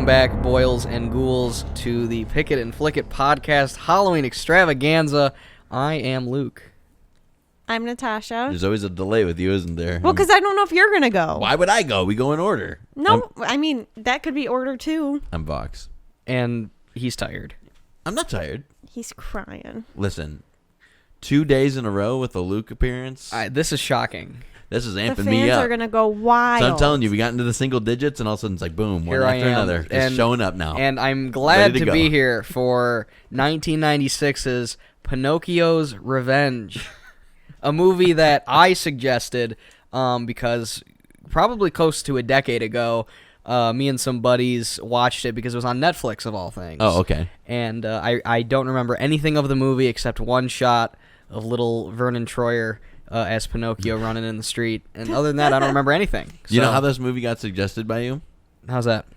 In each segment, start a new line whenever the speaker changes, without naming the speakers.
back, boils and ghouls, to the Pick It and Flick It podcast Halloween extravaganza. I am Luke.
I'm Natasha.
There's always a delay with you, isn't there?
Well, because I don't know if you're going to go.
Why would I go? We go in order.
No, I mean, that could be order too.
I'm Vox.
And he's tired.
I'm not tired.
He's crying.
Listen, 2 days in a row with a Luke appearance.
This is shocking.
This is amping
The
me
fans
up.
are going to go wild.
So I'm telling you, we got into the single digits, and all of a sudden it's like, boom, one
Here I
after
am.
another. It's showing up now.
And I'm glad
Ready to
to be
go.
here for 1996's Pinocchio's Revenge, a movie that I suggested because probably close to a decade ago, me and some buddies watched it because it was on Netflix, of all things.
Oh, okay.
And I don't remember anything of the movie except one shot of little Vernon Troyer as Pinocchio running in the street. And other than that, I don't remember anything.
You know
So-
how this movie got suggested by you?
How's that?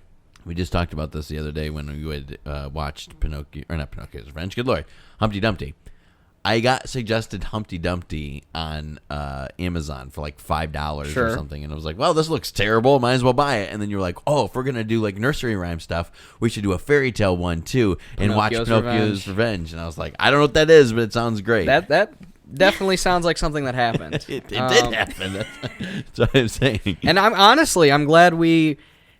We just talked about this the other day when we had watched Pinocchio, or not Pinocchio's Revenge, good lord, Humpty Dumpty. I got suggested Humpty Dumpty on Amazon for like $5
Sure.
or something, and I was like, well, this looks terrible, might as well buy it. And then you were like, oh, if we're going to do like nursery rhyme stuff, we should do a fairy tale one too, and watch Pinocchio's Revenge. And I was like, I don't know what that is, but it sounds great.
That definitely sounds like something that happened.
it did happen. That's what I'm saying.
And I'm glad we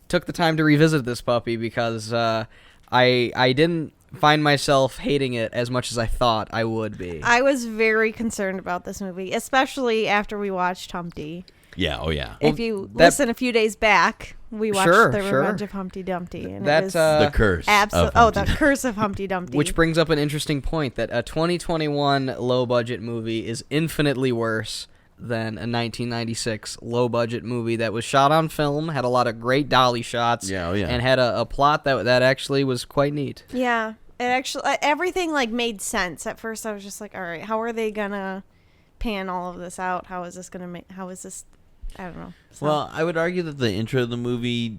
took the time to revisit this puppy because I didn't find myself hating it as much as I thought I would be.
I was very concerned about this movie, especially after we watched Humpty.
Yeah, oh yeah.
If you listen a few days back, we watched The Revenge of Humpty Dumpty. And it was
the curse.
the curse of Humpty Dumpty.
Which brings up an interesting point that a 2021 low-budget movie is infinitely worse than a 1996 low-budget movie that was shot on film, had a lot of great dolly shots, and had a plot that actually was quite neat.
Yeah. It actually, everything like made sense. At first, I was just like, all right, how are they gonna pan all of this out? How is this gonna make? How is this? I don't know. So.
Well, I would argue that the intro of the movie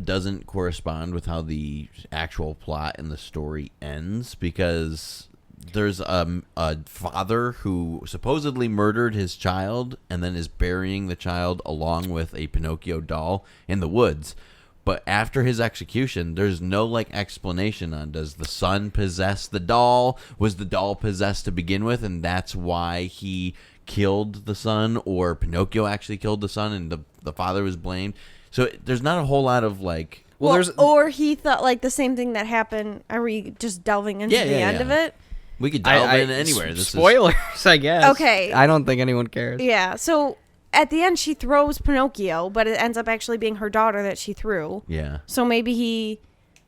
doesn't correspond with how the actual plot and the story ends, because there's a father who supposedly murdered his child and then is burying the child along with a Pinocchio doll in the woods. But after his execution, there's no like explanation on, does the son possess the doll? Was the doll possessed to begin with, and that's why he killed the son? Or Pinocchio actually killed the son and the father was blamed? So there's not a whole lot of like...
or he thought like the same thing that happened. Are we just delving into the end of it?
We could delve in anywhere.
Spoilers, I guess.
Okay.
I don't think anyone cares.
Yeah, so... At the end, she throws Pinocchio, but it ends up actually being her daughter that she threw.
Yeah.
So maybe he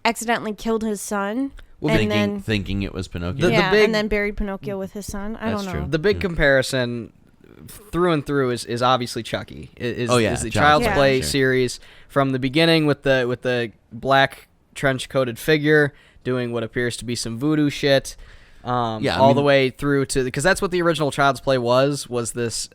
accidentally killed his son,
thinking it was Pinocchio.
And then buried Pinocchio with his son. I don't know.
True.
The big comparison through and through is obviously Chucky. Is the Child's Play series from the beginning with the black trench coated figure doing what appears to be some voodoo shit. The way through to, because that's what the original Child's Play was this.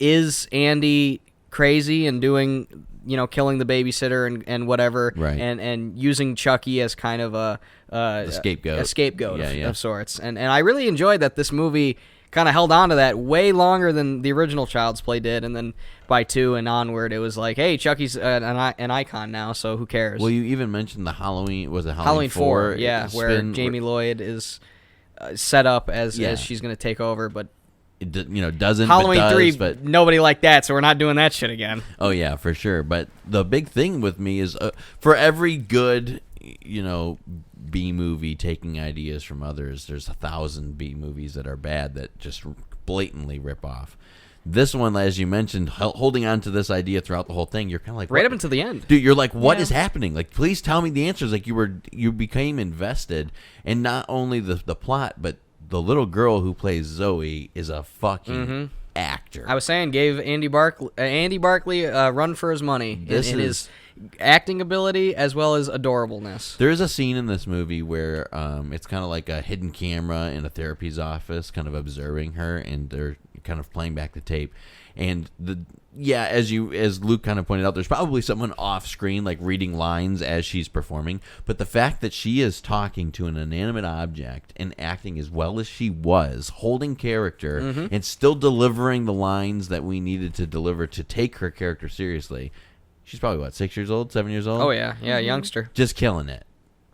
Is Andy crazy and doing, killing the babysitter and whatever,
right.
and using Chucky as kind of a scapegoat of sorts. And I really enjoyed that this movie kind of held on to that way longer than the original Child's Play did, and then by 2 and onward, it was like, hey, Chucky's an icon now, so who cares?
Well, you even mentioned the Halloween, was it Halloween 4?
Yeah, where Jamie Lloyd is set up as she's going to take over, but
it doesn't.
Halloween
but does,
3,
but
nobody liked that, so we're not doing that shit again.
Oh yeah, for sure. But the big thing with me is, for every good, B movie taking ideas from others, there's 1,000 B movies that are bad that just blatantly rip off. This one, as you mentioned, holding on to this idea throughout the whole thing, you're kind of like
right up until the end,
dude. You're like, what is happening? Like, please tell me the answers. Like, you became invested, and not only the plot, but the little girl who plays Zoe is a fucking actor.
I was saying, gave Andy Barkley a run for his money in his acting ability as well as adorableness.
There is a scene in this movie where it's kind of like a hidden camera in a therapist's office, kind of observing her, and they're kind of playing back the tape. And as Luke kind of pointed out, there's probably someone off screen like reading lines as she's performing. But the fact that she is talking to an inanimate object and acting as well as she was, holding character and still delivering the lines that we needed to deliver to take her character seriously, She's probably, what, 6 years old, 7 years old?
Oh, yeah. Yeah, youngster.
Just killing it.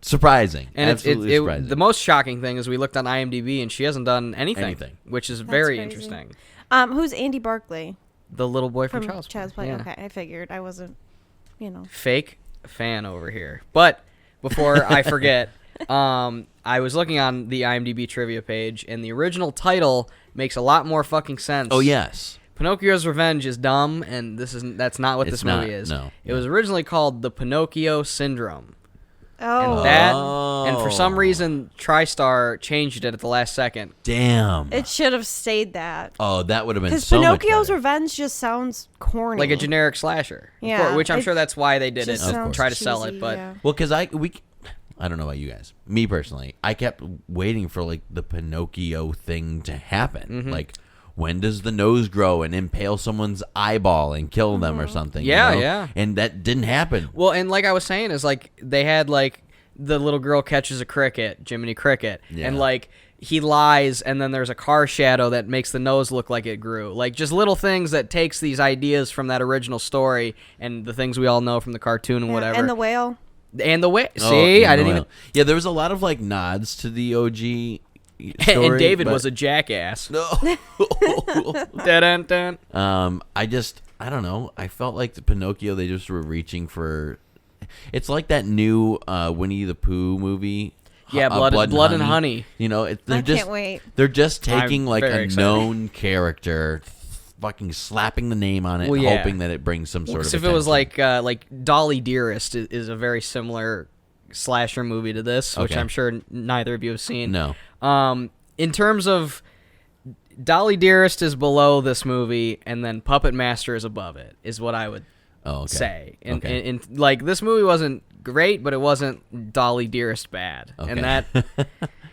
Surprising.
And
Absolutely surprising.
The most shocking thing is we looked on IMDb, and she hasn't done anything. Which is very interesting.
Who's Andy Barclay?
The little boy from
Child's Play.
Yeah.
Okay, I figured. I wasn't,
Fake fan over here. But before I forget, I was looking on the IMDb trivia page, and the original title makes a lot more fucking sense.
Oh, yes.
Pinocchio's Revenge is dumb, and that's not what this movie is.
No.
It was originally called The Pinocchio Syndrome.
Oh.
And for some reason, TriStar changed it at the last second.
Damn.
It should have stayed that.
Oh, that would have been
Because
so much
Pinocchio's
better.
Revenge just sounds corny.
Like a generic slasher.
Yeah.
Which I'm sure that's why they did it,
just
to try to
sounds
sell
cheesy,
it. But
yeah.
Well, because I don't know about you guys. Me personally, I kept waiting for like the Pinocchio thing to happen.
Mm-hmm.
Like, when does the nose grow and impale someone's eyeball and kill them or something?
Yeah,
you know?
yeah.
And that didn't happen.
Well, and like I was saying, is like they had like the little girl catches a cricket, Jiminy Cricket, and like he lies, and then there's a car shadow that makes the nose look like it grew. Like just little things that takes these ideas from that original story and the things we all know from the cartoon and whatever.
And the whale.
And the whale. See, I didn't even.
Yeah, there was a lot of like nods to the OG. Story,
and David was a jackass.
No.
Dun, dun.
I don't know. I felt like the Pinocchio, they just were reaching for. It's like that new Winnie the Pooh movie.
Yeah, Blood and Honey.
You know,
Can't wait.
They're just taking
I'm
like a
very excited.
known character, fucking slapping the name on it, and hoping that it brings some sort of.
If it was like Dolly Dearest is a very similar slasher movie to this, which I'm sure neither of you have seen.
No.
In terms of Dolly Dearest is below this movie, and then Puppet Master is above it, is what I would say. And like this movie wasn't great, but it wasn't Dolly Dearest bad.
Okay.
And that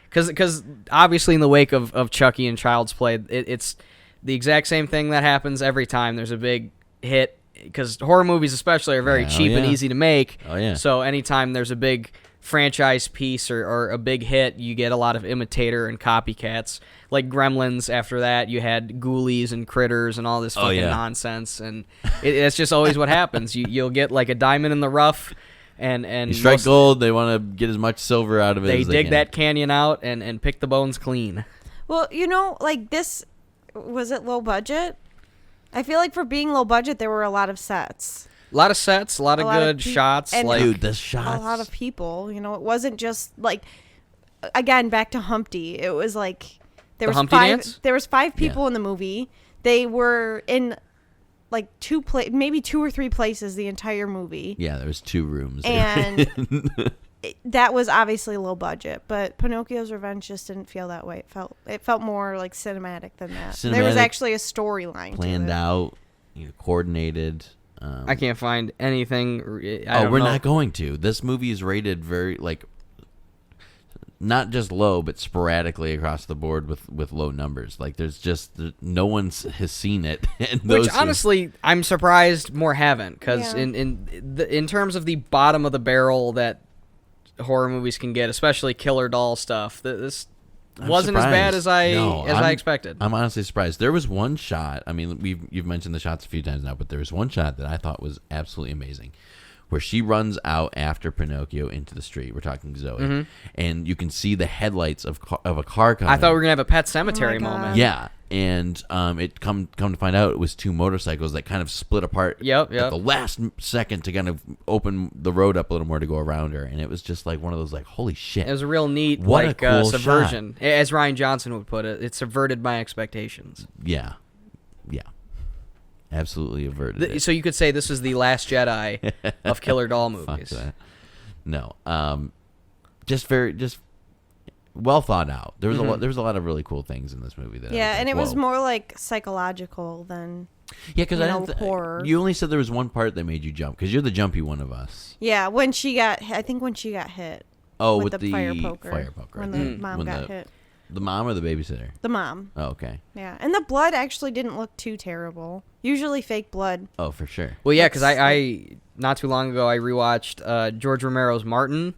because obviously in the wake of Chucky and Child's Play, it's the exact same thing that happens every time there's a big hit. Because horror movies especially are very cheap and easy to make.
Oh, yeah.
So anytime there's a big franchise piece or a big hit, you get a lot of imitator and copycats. Like Gremlins, after that, you had Ghoulies and Critters and all this fucking nonsense. And it's just always what happens. You'll get like a diamond in the rough. And
you strike gold, they want to get as much silver out of it as they
dig
can.
that canyon out and pick the bones clean.
Well, like this, was it low budget? I feel like for being low budget, there were a lot of sets.
A lot of sets, a lot of good shots.
And
dude, the shots.
A lot of people. It wasn't just like, again, back to Humpty. It was like there was five people in the movie. They were in like maybe 2 or 3 places the entire movie.
Yeah, there was 2 rooms.
And that was obviously low budget, but Pinocchio's Revenge just didn't feel that way. It felt more like cinematic than that. There was actually a storyline
planned out, coordinated.
I can't find anything.
We're not going to. This movie is rated very not just low, but sporadically across the board with low numbers. Like no one has seen it.
Which honestly, I'm surprised more haven't, because in terms of the bottom of the barrel that horror movies can get, especially killer doll stuff, this wasn't as bad as I expected.
I'm honestly surprised. There was one shot. I mean, you've mentioned the shots a few times now, but there was one shot that I thought was absolutely amazing, where she runs out after Pinocchio into the street. We're talking Zoe, and you can see the headlights of a car coming.
I thought we were gonna have a Pet Cemetery moment.
Yeah, and it come to find out it was 2 motorcycles that kind of split apart.
Yep.
At the last second to kind of open the road up a little more to go around her, and it was just like one of those like, holy shit!
It was a real neat
a cool
subversion,
shot.
as Rian Johnson would put it. It subverted my expectations.
Yeah. Absolutely averted it.
So you could say this is the Last Jedi of killer doll movies.
Fuck that. No, just well thought out. There was a lot of really cool things in this movie.
And it was more like psychological than
because
horror.
You only said there was one part that made you jump because you're the jumpy one of us.
Yeah, when she got hit.
Oh,
with the fire poker. When the mom got hit.
The mom or the babysitter?
The mom.
Oh, okay.
Yeah, and the blood actually didn't look too terrible. Usually fake blood.
Oh, for sure.
Well, yeah, because I not too long ago I rewatched George Romero's Martin,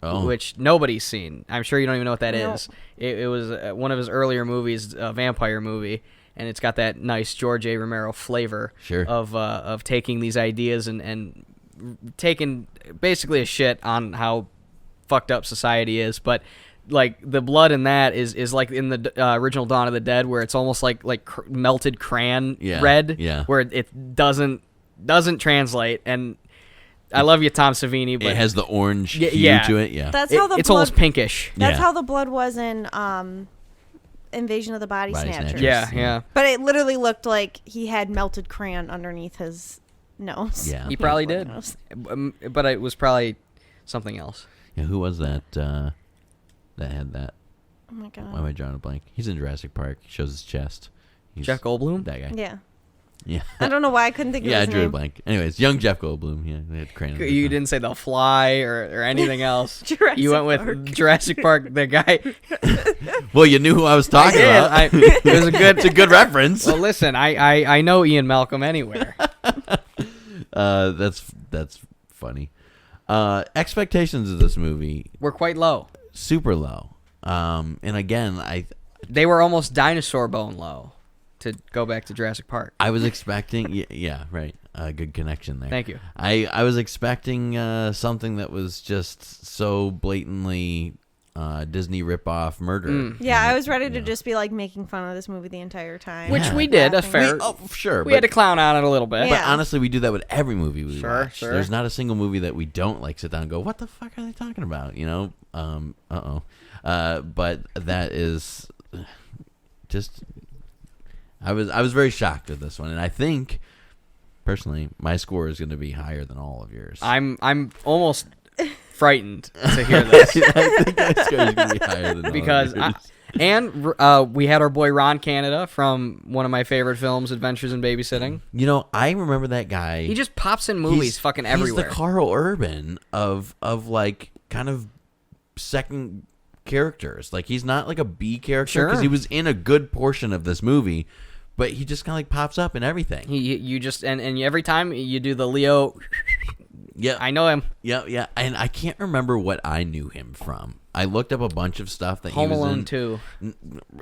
which nobody's seen. I'm sure you don't even know what that is. It was one of his earlier movies, a vampire movie, and it's got that nice George A. Romero flavor of taking these ideas and taking basically a shit on how fucked up society is, but like the blood in that is like in the original Dawn of the Dead, where it's almost like melted crayon red, where it doesn't translate. And I love you, Tom Savini, but
it has the orange hue to it. Yeah,
that's how
it's almost pinkish.
That's how the blood was in Invasion of the Body Snatchers.
Yeah.
But it literally looked like he had melted crayon underneath his nose.
Yeah, he probably did. But it was probably something else.
Yeah, who was that? That had that.
Oh my god.
Why am I drawing a blank? He's in Jurassic Park. He shows his chest.
Jeff Goldblum?
That guy. Yeah.
I don't know why I couldn't think of his name.
Yeah, I drew a blank. Anyways, young Jeff Goldblum. Yeah, they had crane.
You didn't say The Fly or anything else.
You
went with Jurassic Park, the guy.
Well, you knew who I was talking about.
It was
it's a good reference.
Well, listen, I know Ian Malcolm anywhere.
That's funny. Expectations of this movie
were quite low.
Super low. And again,
they were almost dinosaur bone low, to go back to Jurassic Park.
I was expecting right. Good connection there.
Thank you.
I was expecting something that was just so blatantly Disney ripoff murder.
Yeah, I was ready to just be like making fun of this movie the entire time.
Which we did, a fair. We had to clown on it a little bit.
But honestly, we do that with every movie we watch.
Sure.
There's not a single movie that we don't like sit down and go, what the fuck are they talking about? You know? But that is just... I was very shocked with this one, and I think, personally, my score is going to be higher than all of yours.
I'm almost frightened to hear this.
I think my score is going to be higher than
because
all of yours.
We had our boy Ron Canada from one of my favorite films, Adventures in Babysitting.
You know, I remember that guy.
He just pops in movies fucking everywhere.
He's the Carl Urban of like kind of second characters. Like, he's not like a B character because he was in a good portion of this movie. But he just kind of like pops up in everything.
You just and every time you do the Leo, I know him.
Yeah, and I can't remember what I knew him from. I looked up a bunch of stuff that
Home
he was
Alone
in.
2.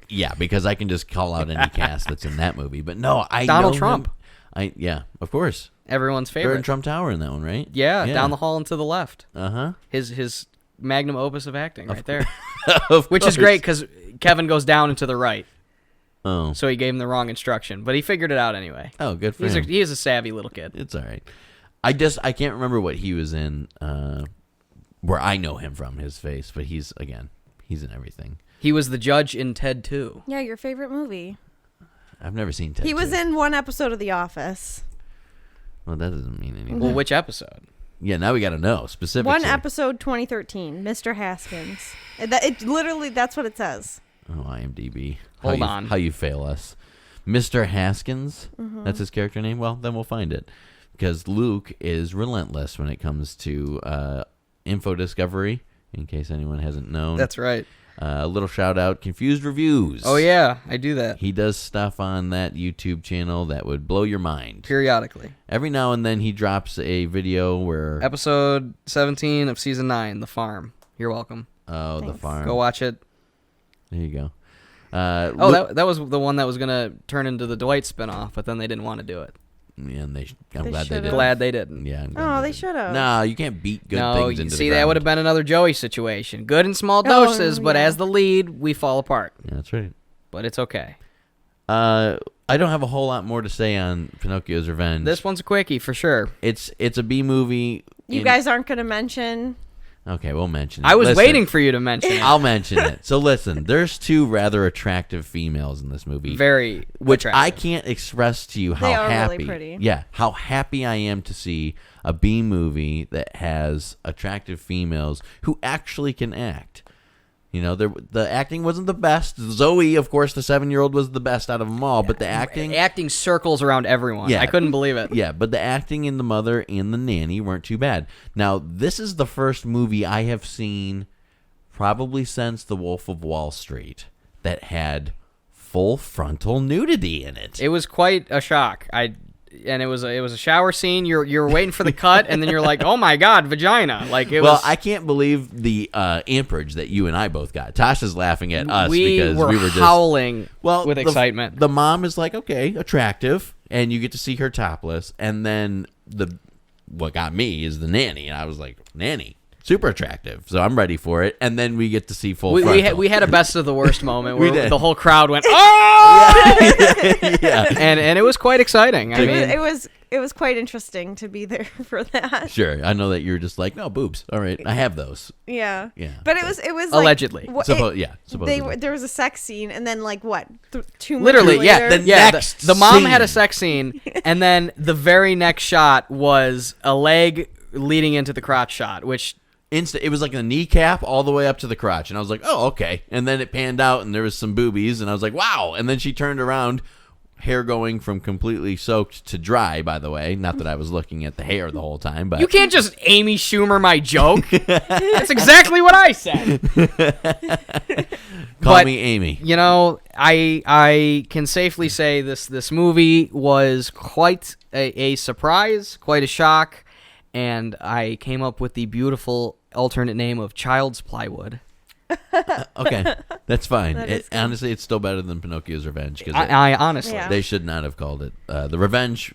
Yeah, because I can just call out any cast that's in that movie. But no, I
Donald
know
Trump.
Him. Of course.
Everyone's favorite.
They're in Trump Tower in that one, right?
Yeah, down the hall and to the left.
Uh-huh.
His magnum opus of acting right there.
Which
is great because Kevin goes down and to the right.
Oh.
So he gave him the wrong instruction, but he figured it out anyway.
Oh, good for him.
He is a savvy little kid.
It's all right. I can't remember what he was in, where I know him from, his face, but he's in everything.
He was the judge in Ted 2.
Yeah, your favorite movie.
I've never seen Ted 2.
He was in one episode of The Office.
Well, that doesn't mean anything.
Well, which episode?
Yeah, now we got to know specifically.
One episode, 2013, Mr. Haskins. Literally, that's what it says.
Oh, IMDb.
Hold on.
How you fail us. Mr. Haskins? Mm-hmm. That's his character name? Well, then we'll find it. Because Luke is relentless when it comes to info discovery, in case anyone hasn't known.
That's right.
A little shout out, Confused Reviews.
Oh, yeah, I do that.
He does stuff on that YouTube channel that would blow your mind.
Periodically.
Every now and then he drops a video where...
Episode 17 of Season 9, The Farm. You're welcome.
Oh,
Thanks.
The Farm.
Go watch it.
There you go.
That was the one that was going to turn into the Dwight spinoff, but then they didn't want to do it.
Yeah, and I'm glad they didn't.
Glad they didn't.
Yeah.
They should have.
No, you can't beat good things into the ground.
That would have been another Joey situation. Good in small doses, but as the lead, we fall apart.
Yeah, that's right.
But it's okay.
I don't have a whole lot more to say on Pinocchio's Revenge.
This one's a quickie for sure.
It's a B movie.
You guys aren't going to mention...
Okay, we'll mention it.
I was waiting for you to mention it.
I'll mention it. So listen, there's two rather attractive females in this movie.
Very
which
attractive.
I can't express to you how
they are
happy.
Really pretty.
Yeah, how happy I am to see a B movie that has attractive females who actually can act. You know, the acting wasn't the best. Zoe, of course, the 7-year-old was the best out of them all, but the acting
circles around everyone. Yeah, I couldn't believe it.
Yeah, but the acting in the mother and the nanny weren't too bad. Now, this is the first movie I have seen probably since The Wolf of Wall Street that had full frontal nudity in it.
It was quite a shock. and it was a shower scene. You're waiting for the cut, and then you're like, oh my god, vagina! Like it
well,
was.
I can't believe the amperage that you and I both got. Tasha's laughing at us
we
because we were just
howling with excitement.
The mom is like, okay, attractive, and you get to see her topless, and then what got me is the nanny, and I was like, nanny. Super attractive, so I'm ready for it. And then we get to see full frontal.
We had a best of the worst moment where the whole crowd went, oh! yeah. And it was quite exciting.
It was quite interesting to be there for that.
Sure, I know that you're just like, no, boobs. All right, I have those.
Yeah.
Yeah.
But it was
allegedly.
Supposedly.
There was a sex scene, and then like what? 2 months
Literally,
later?
The mom had a sex scene, and then the very next shot was a leg leading into the crotch shot, which.
It was like a kneecap all the way up to the crotch, and I was like, oh, okay. And then it panned out, and there was some boobies, and I was like, wow. And then she turned around, hair going from completely soaked to dry, by the way. Not that I was looking at the hair the whole time, but...
You can't just Amy Schumer my joke. That's exactly what I said.
Call me Amy.
You know, I can safely say this movie was quite a surprise, quite a shock, and I came up with the beautiful alternate name of Child's Plywood.
Okay, that's fine. Honestly, it's still better than Pinocchio's Revenge.
I honestly,
Yeah.
They should not have called it The Revenge.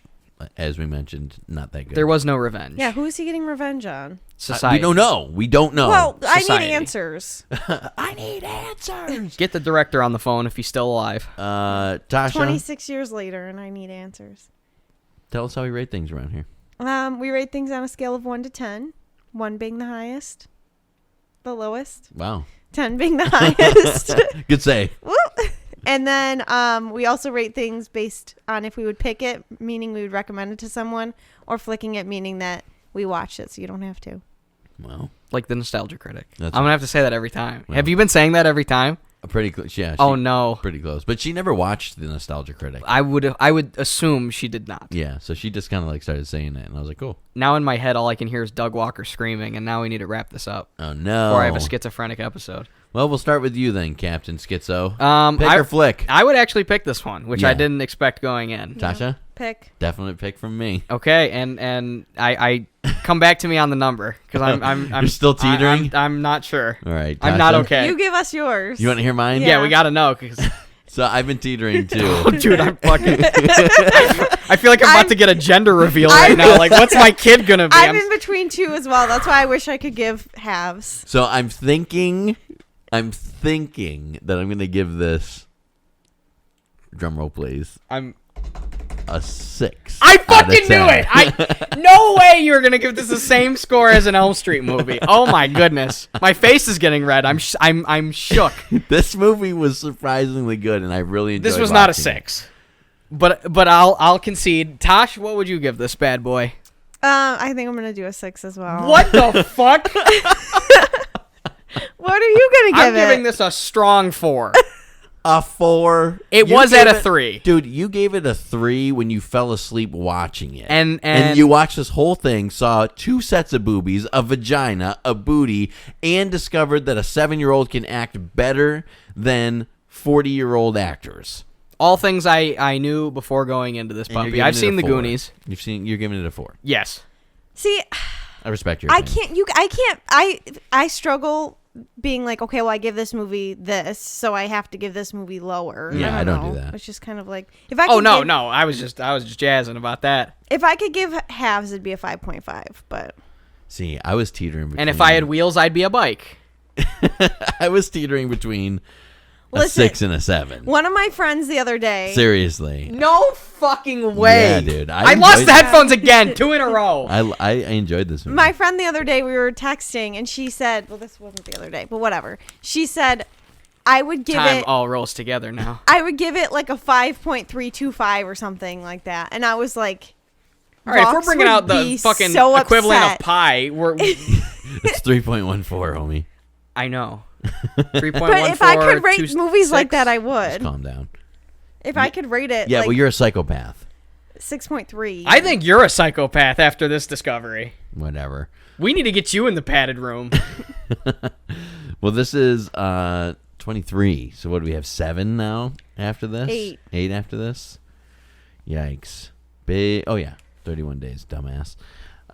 As we mentioned, not that good.
There was no revenge.
Yeah, who is he getting revenge on?
Society.
We don't know.
Well,
Society.
I need answers.
I need answers.
Get the director on the phone if he's still alive.
Tasha,
26 years later, and I need answers.
tell us how we rate things around here.
We rate things on a scale of 1 to 10. 1 being the highest, the lowest.
Wow.
10 being the highest.
Good say.
Woo! And then we also rate things based on if we would pick it, meaning we would recommend it to someone, or flicking it, meaning that we watched it, so you don't have to.
Well,
like the nostalgia critic.
That's
I'm gonna have to say that every time. Well, have you been saying that every time?
Pretty close. Yeah.
Oh no.
Pretty close. But she never watched the Nostalgia Critic.
I would assume she did not.
Yeah. So she just kind of like started saying it, and I was like, cool.
Now in my head, all I can hear is Doug Walker screaming, and now we need to wrap this up.
Oh no.
Or I have a schizophrenic episode.
Well, we'll start with you then, Captain Schizo. Pick or flick?
I would actually pick this one, which I didn't expect going in.
Tasha?
Pick.
Definite pick from me.
Okay, and I come back to me on the number because I'm
You're still teetering?
I'm not sure.
All right,
Tasha? I'm not okay.
You give us yours.
You want to hear mine?
Yeah, we gotta know.
So I've been teetering too.
Oh, dude, I'm fucking. I feel like I'm about to get a gender reveal right now. Like, what's my kid gonna be?
I'm in between two as well. That's why I wish I could give halves.
So I'm thinking that I'm gonna give this. Drum roll, please. A 6.
I fucking knew it. No way you were gonna give this the same score as an Elm Street movie. Oh my goodness, my face is getting red. I'm shook.
This movie was surprisingly good, and I really enjoyed.
This was not a 6, but I'll concede. Tosh, what would you give this bad boy?
I think I'm gonna do a 6 as well.
What the fuck?
What are you gonna give it?
I'm giving this a strong 4.
A 4.
It was at a 3.
Dude, you gave it a 3 when you fell asleep watching it.
And
you watched this whole thing, saw 2 sets of boobies, a vagina, a booty, and discovered that a 7-year-old can act better than 40-year-old actors.
All things I knew before going into this puppy. I've seen The Goonies.
You're giving it a 4.
Yes.
See,
I respect your opinion.
I struggle being like, okay, well, I give this movie this, so I have to give this movie lower.
Yeah, I don't do that.
It's just kind of like, if I
no, I was just jazzing about that.
If I could give halves, it'd be a 5.5. But
see, I was teetering between.
And if I had wheels, I'd be a bike.
I was teetering between a 6 and a 7.
One of my friends the other day.
Seriously.
No fucking way.
Yeah, dude.
I lost the headphones again, 2 in a row.
I enjoyed this movie.
My friend the other day, we were texting, and she said, well, this wasn't the other day, but whatever. She said, I would give
Time
it.
all rolls together now.
I would give it like a 5.325 or something like that. And I was like,
all right, if we're bringing out the fucking equivalent of pi,
it's 3.14, homie.
I know. 3.14.
But if I could rate movies like that, I would.
Just calm down.
If I could rate it,
yeah, well, you're a psychopath.
6.3.
I think you're a psychopath after this discovery.
Whatever.
We need to get you in the padded room.
Well, this is 23. So what do we have? 7 now after this?
8.
8 after this? Yikes. Oh yeah, 31 days, dumbass.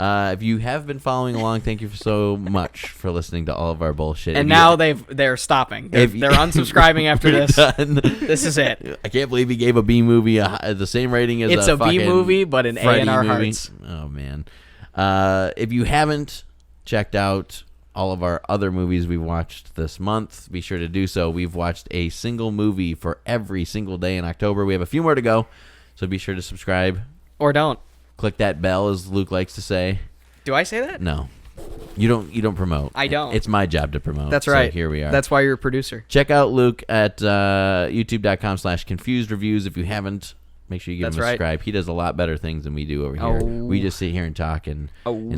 If you have been following along, thank you so much for listening to all of our bullshit.
And now they're stopping. They're unsubscribing after this.
Done.
This is it.
I can't believe he gave a B movie the same rating as
it's a B movie, but an A in our movie. Hearts.
Oh man. If you haven't checked out all of our other movies we've watched this month, be sure to do so. We've watched a single movie for every single day in October. We have a few more to go, so be sure to subscribe.
Or don't.
Click that bell, as Luke likes to say.
Do I say that?
No. You don't promote.
I don't.
It's my job to promote.
That's right.
So here we are.
That's why you're a producer.
Check out Luke at youtube.com/confusedreviews. If you haven't, make sure you give him a subscribe. He does a lot better things than we do over here. We just sit here and talk and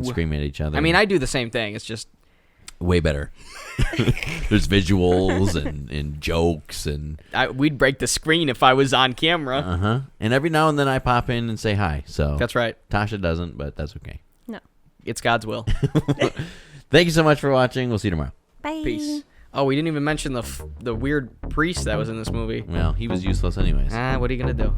scream at each other.
I mean, I do the same thing. It's just
way better. There's visuals and jokes and
we'd break the screen if I was on camera.
And every now and then I pop in and say hi. So
that's right.
Tasha doesn't, but that's okay.
No,
it's God's will.
Thank you so much for watching. We'll see you tomorrow.
Bye.
Peace. Oh, we didn't even mention the weird priest that was in this movie.
Well, he was useless anyways.
What are you gonna do?